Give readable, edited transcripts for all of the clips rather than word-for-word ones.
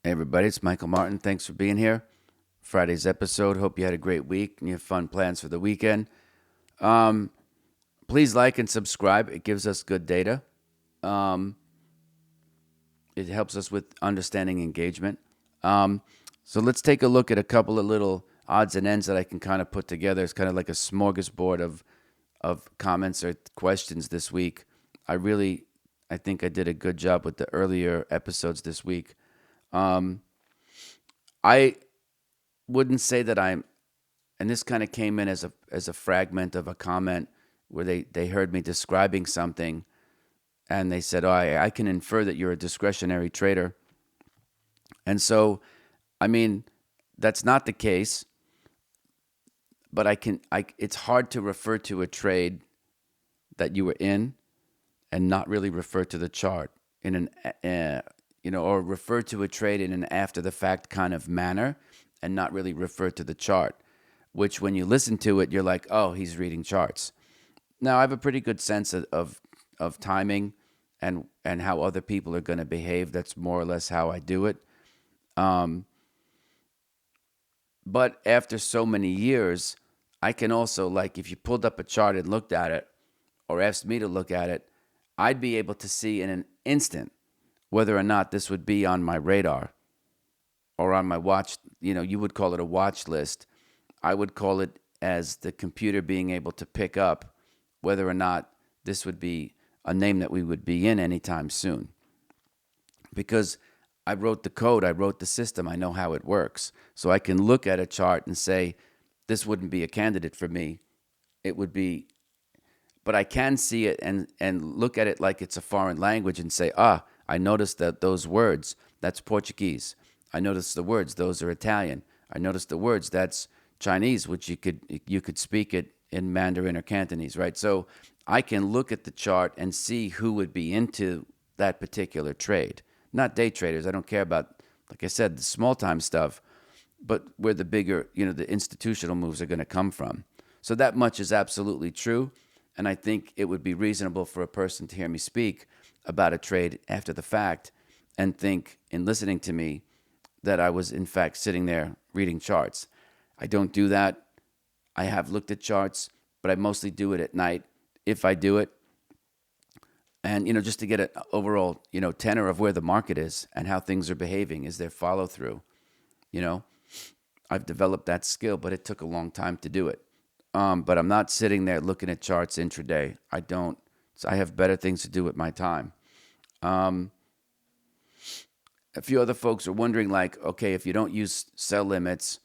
Hey everybody, it's Michael Martin. Thanks for being here. Friday's episode. Hope you had a great week and you have fun plans for the weekend. Um, Please like and subscribe. It gives us good data. Um, it helps us with understanding engagement. Um, so let's take a look at a couple of little odds and ends that I can kind of put together. It's kind of like a smorgasbord of comments or questions this week. I think I did a good job with the earlier episodes this week. Um, I wouldn't say that I'm and this kind of came in as a fragment of a comment where they heard me describing something and they said, "Oh, I can infer that you're a discretionary trader." And so, I mean, that's not the case, but it's hard to refer to a trade that you were in and not really refer to the chart in or refer to a trade in an after the fact kind of manner and not really refer to the chart, which when you listen to it, you're like, oh, he's reading charts. Now, I have a pretty good sense of timing and how other people are going to behave. That's more or less how I do it. Um, but after so many years, I can also, like, if you pulled up a chart and looked at it or asked me to look at it, I'd be able to see in an instant whether or not this would be on my radar or on my watch. You would call it a watch list. I would call it as the computer being able to pick up whether or not this would be a name that we would be in anytime soon. Because I wrote the code, I wrote the system, I know how it works. So I can look at a chart and say, this wouldn't be a candidate for me. It would be, but I can see it and look at it like it's a foreign language and say, I noticed that those words, that's Portuguese. I noticed the words, those are Italian. I noticed the words, that's Chinese, which you could speak it in Mandarin or Cantonese, right? So I can look at the chart and see who would be into that particular trade. Not day traders. I don't care about, like I said, the small time stuff, but where the bigger, the institutional moves are going to come from. So that much is absolutely true. And I think it would be reasonable for a person to hear me speak about a trade after the fact and think in listening to me that I was in fact sitting there reading charts. I don't do that. I have looked at charts, but I mostly do it at night if I do it. And just to get an overall, tenor of where the market is and how things are behaving. Is there follow through? You know, I've developed that skill, but it took a long time to do it. But I'm not sitting there looking at charts intraday. I don't. So I have better things to do with my time. Um, a few other folks are wondering, like, okay, if you don't use sell limits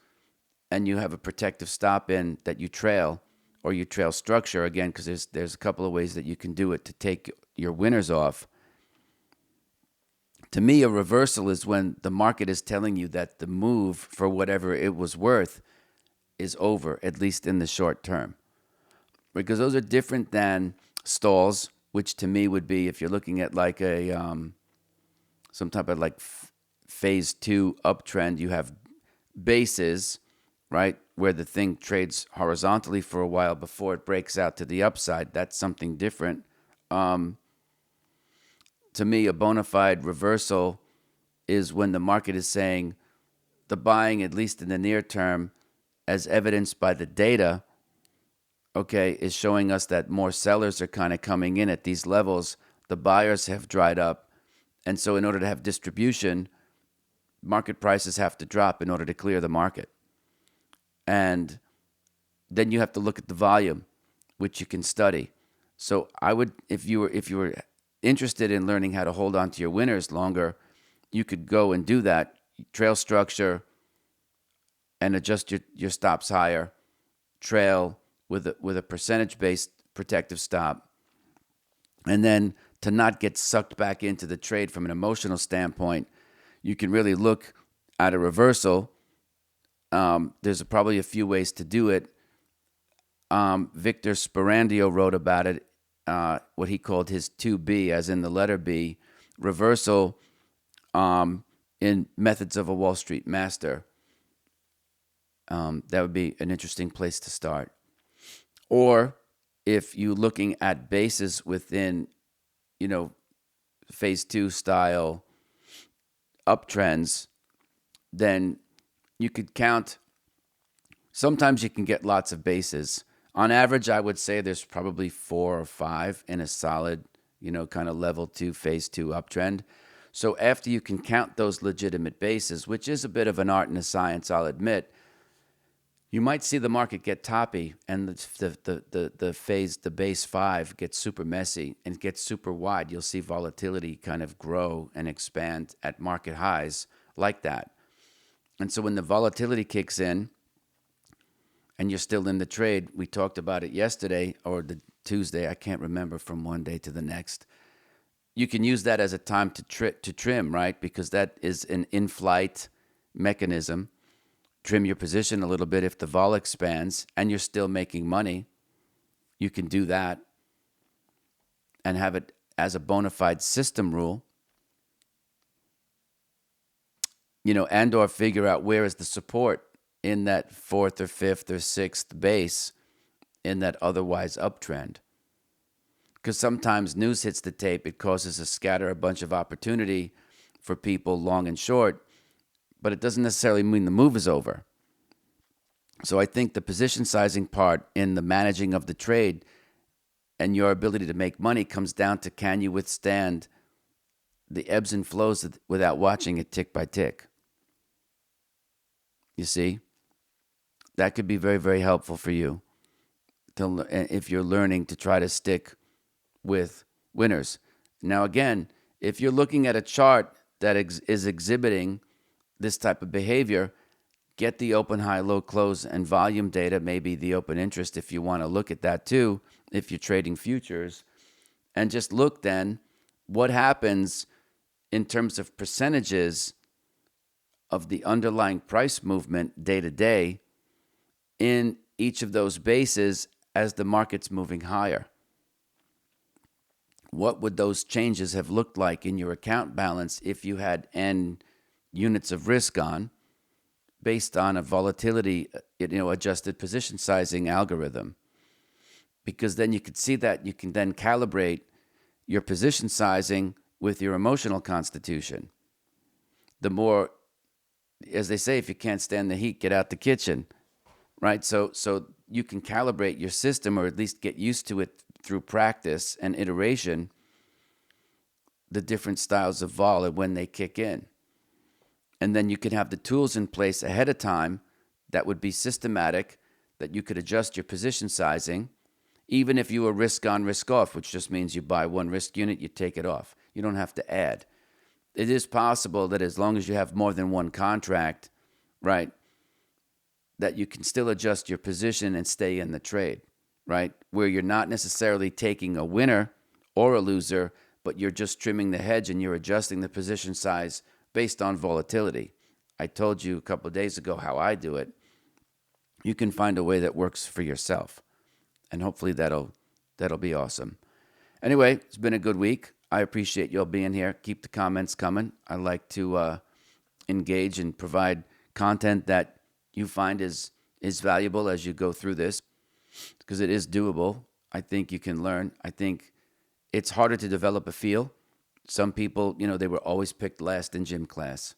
and you have a protective stop in that you trail, or you trail structure again, because there's a couple of ways that you can do it to take your winners off. To me, a reversal is when the market is telling you that the move for whatever it was worth is over, at least in the short term. Because those are different than stalls, which to me would be if you're looking at like some type of like phase two uptrend, you have bases, right, where the thing trades horizontally for a while before it breaks out to the upside. That's something different. Um, to me, a bona fide reversal is when the market is saying the buying, at least in the near term, as evidenced by the data, okay, is showing us that more sellers are kind of coming in at these levels. The buyers have dried up. And so, in order to have distribution, market prices have to drop in order to clear the market. And then you have to look at the volume, which you can study. So I would, if you were interested in learning how to hold on to your winners longer, you could go and do that. Trail structure and adjust your stops higher. Trail with a percentage based protective stop, and then to not get sucked back into the trade from an emotional standpoint, you can really look at a reversal. There's probably a few ways to do it. Victor Sperandio wrote about it, what he called his 2B, as in the letter B, reversal in Methods of a Wall Street Master. That would be an interesting place to start. Or if you're looking at bases within, phase two style uptrends, then you could count. Sometimes you can get lots of bases. On average, I would say there's probably 4 or 5 in a solid, kind of level 2, phase 2 uptrend. So after you can count those legitimate bases, which is a bit of an art and a science, I'll admit, you might see the market get toppy and the base 5 gets super messy and gets super wide. You'll see volatility kind of grow and expand at market highs like that. And so when the volatility kicks in and you're still in the trade, we talked about it yesterday or the Tuesday, I can't remember, from one day to the next. You can use that as a time to trim, right? Because that is an in-flight mechanism. Trim your position a little bit if the vol expands and you're still making money. You can do that and have it as a bona fide system rule, and or figure out where is the support in that 4th or 5th or 6th base in that otherwise uptrend. Because sometimes news hits the tape, it causes a bunch of opportunity for people long and short, but it doesn't necessarily mean the move is over. So I think the position sizing part in the managing of the trade and your ability to make money comes down to, can you withstand the ebbs and flows without watching it tick by tick? You see? That could be very, very helpful for you if you're learning to try to stick with winners. Now, again, if you're looking at a chart that is exhibiting this type of behavior, get the open, high, low, close, and volume data, maybe the open interest if you want to look at that too, if you're trading futures, and just look then what happens in terms of percentages of the underlying price movement day to day in each of those bases as the market's moving higher. What would those changes have looked like in your account balance if you had N units of risk on, based on a volatility, adjusted position sizing algorithm? Because then you could see that you can then calibrate your position sizing with your emotional constitution. The more, as they say, if you can't stand the heat, get out the kitchen, right? So you can calibrate your system, or at least get used to it through practice and iteration, the different styles of vol and when they kick in. And then you can have the tools in place ahead of time that would be systematic, that you could adjust your position sizing, even if you were risk on, risk off, which just means you buy one risk unit, you take it off. You don't have to add. It is possible that as long as you have more than one contract, right, that you can still adjust your position and stay in the trade, right, where you're not necessarily taking a winner or a loser, but you're just trimming the hedge and you're adjusting the position size based on volatility. I told you a couple of days ago how I do it. You can find a way that works for yourself, and hopefully that'll be awesome. Anyway, it's been a good week. I appreciate you all being here. Keep the comments coming. I like to engage and provide content that you find is valuable as you go through this, because it is doable. I think you can learn. I think it's harder to develop a feel. Some people, they were always picked last in gym class.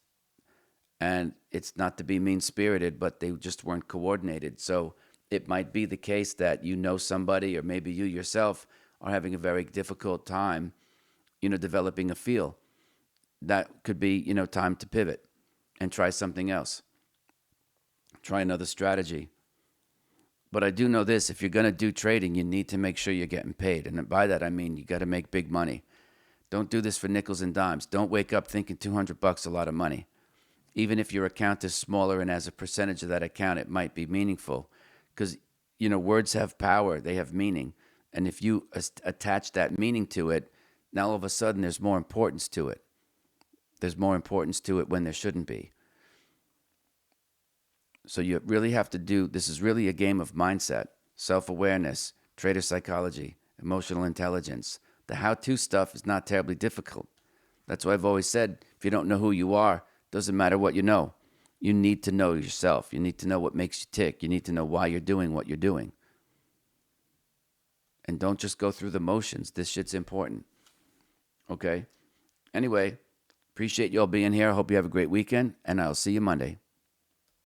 And it's not to be mean-spirited, but they just weren't coordinated. So it might be the case that somebody, or maybe you yourself are having a very difficult time, developing a feel. That could be, time to pivot and try something else. Try another strategy. But I do know this: if you're going to do trading, you need to make sure you're getting paid. And by that, I mean you got to make big money. Don't do this for nickels and dimes. Don't wake up thinking $200 a lot of money. Even if your account is smaller and as a percentage of that account, it might be meaningful. Because, words have power. They have meaning. And if you attach that meaning to it, now all of a sudden there's more importance to it. There's more importance to it when there shouldn't be. So you really have to this is really a game of mindset, self-awareness, trader psychology, emotional intelligence. The how-to stuff is not terribly difficult. That's why I've always said, if you don't know who you are, doesn't matter what you know. You need to know yourself. You need to know what makes you tick. You need to know why you're doing what you're doing. And don't just go through the motions. This shit's important. Okay? Anyway, Appreciate you all being here. I hope you have a great weekend, and I'll see you Monday.